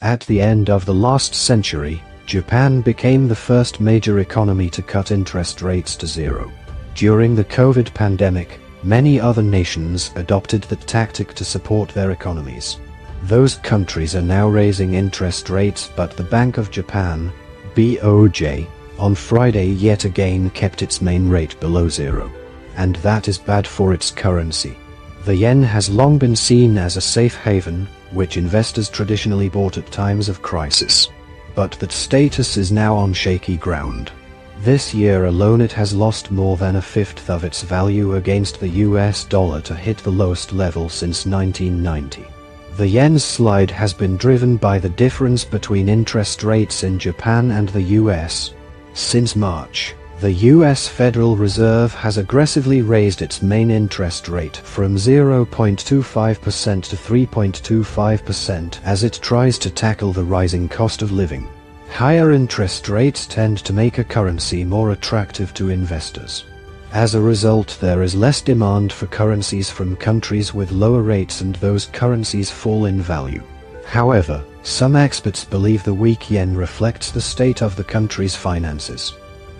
At the end of the last century, Japan became the first major economy to cut interest rates to zero. During the COVID pandemic, many other nations adopted that tactic to support their economies. Those countries are now raising interest rates, but the Bank of Japan, BOJ, on Friday yet again kept its main rate below zero. And that is bad for its currency. The yen has long been seen as a safe haven, which investors traditionally bought at times of crisis. But that status is now on shaky ground. This year alone it has lost more than a fifth of its value against the US dollar to hit the lowest level since 1990. The yen's slide has been driven by the difference between interest rates in Japan and the US. Since March, the US Federal Reserve has aggressively raised its main interest rate from 0.25% to 3.25% as it tries to tackle the rising cost of living. Higher interest rates tend to make a currency more attractive to investors. As a result, there is less demand for currencies from countries with lower rates, and those currencies fall in value. However, some experts believe the weak yen reflects the state of the country's finances.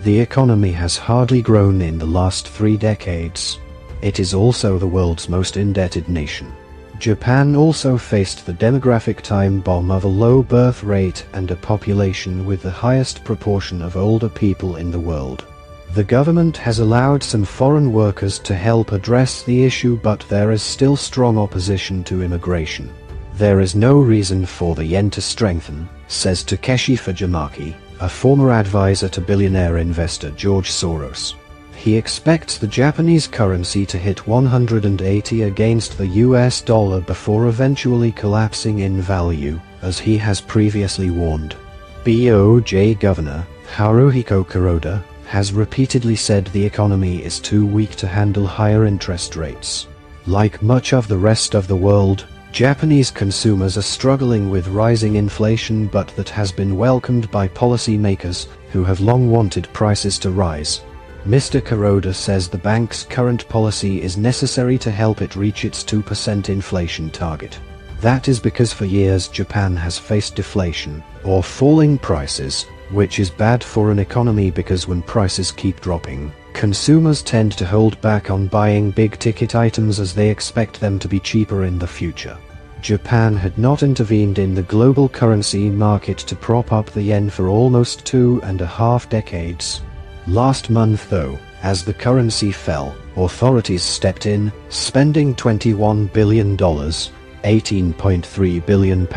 The economy has hardly grown in the last 3 decades. It is also the world's most indebted nation. Japan also faced the demographic time bomb of a low birth rate and a population with the highest proportion of older people in the world. The government has allowed some foreign workers to help address the issue, but there is still strong opposition to immigration. There is no reason for the yen to strengthen, says Takeshi Fujimaki, a former advisor to billionaire investor George Soros. He expects the Japanese currency to hit 180 against the US dollar before eventually collapsing in value, as he has previously warned. BOJ Governor Haruhiko Kuroda has repeatedly said the economy is too weak to handle higher interest rates. Like much of the rest of the world, Japanese consumers are struggling with rising inflation, but that has been welcomed by policymakers who have long wanted prices to rise. Mr. Kuroda says the bank's current policy is necessary to help it reach its 2% inflation target. That is because for years Japan has faced deflation, or falling prices, which is bad for an economy because when prices keep dropping, consumers tend to hold back on buying big-ticket items as they expect them to be cheaper in the future. Japan had not intervened in the global currency market to prop up the yen for almost 2.5 decades. Last month though, as the currency fell, authorities stepped in, spending $21 billion, £18.3 billion.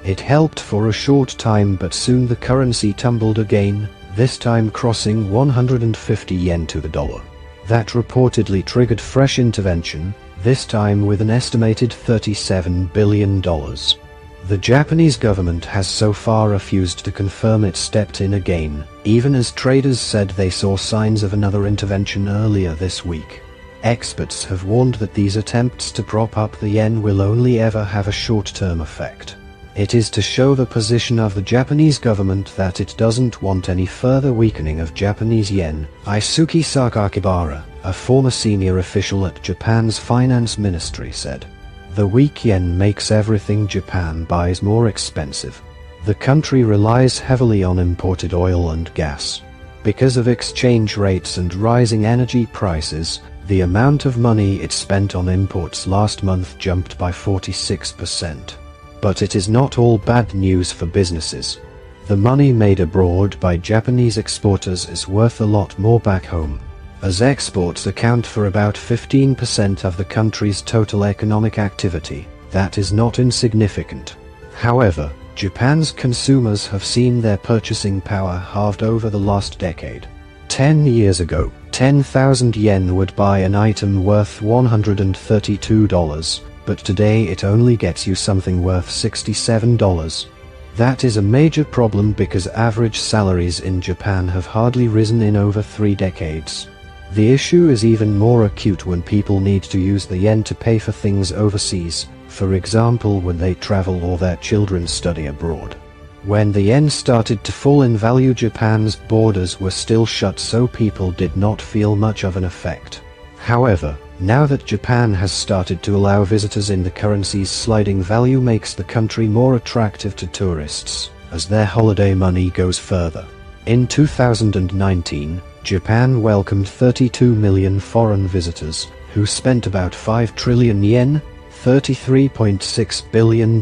It helped for a short time, but soon the currency tumbled again, this time crossing 150 yen to the dollar. That reportedly triggered fresh intervention, this time with an estimated $37 billion. The Japanese government has so far refused to confirm it stepped in again, even as traders said they saw signs of another intervention earlier this week. Experts have warned that these attempts to prop up the yen will only ever have a short-term effect. It is to show the position of the Japanese government that it doesn't want any further weakening of Japanese yen, Isuke Sakakibara, a former senior official at Japan's finance ministry, said. The weak yen makes everything Japan buys more expensive. The country relies heavily on imported oil and gas. Because of exchange rates and rising energy prices, the amount of money it spent on imports last month jumped by 46%. But it is not all bad news for businesses. The money made abroad by Japanese exporters is worth a lot more back home, as exports account for about 15% of the country's total economic activity. That is not insignificant. However, Japan's consumers have seen their purchasing power halved over the last decade. 10 years ago, 10,000 yen would buy an item worth $132. But today it only gets you something worth $67. That is a major problem because average salaries in Japan have hardly risen in over 3 decades. The issue is even more acute when people need to use the yen to pay for things overseas, for example when they travel or their children study abroad. When the yen started to fall in value, Japan's borders were still shut, so people did not feel much of an effect. However, Now that Japan has started to allow visitors in, the currency's sliding value makes the country more attractive to tourists, as their holiday money goes further. In 2019, Japan welcomed 32 million foreign visitors, who spent about 5 trillion yen, $33.6 billion,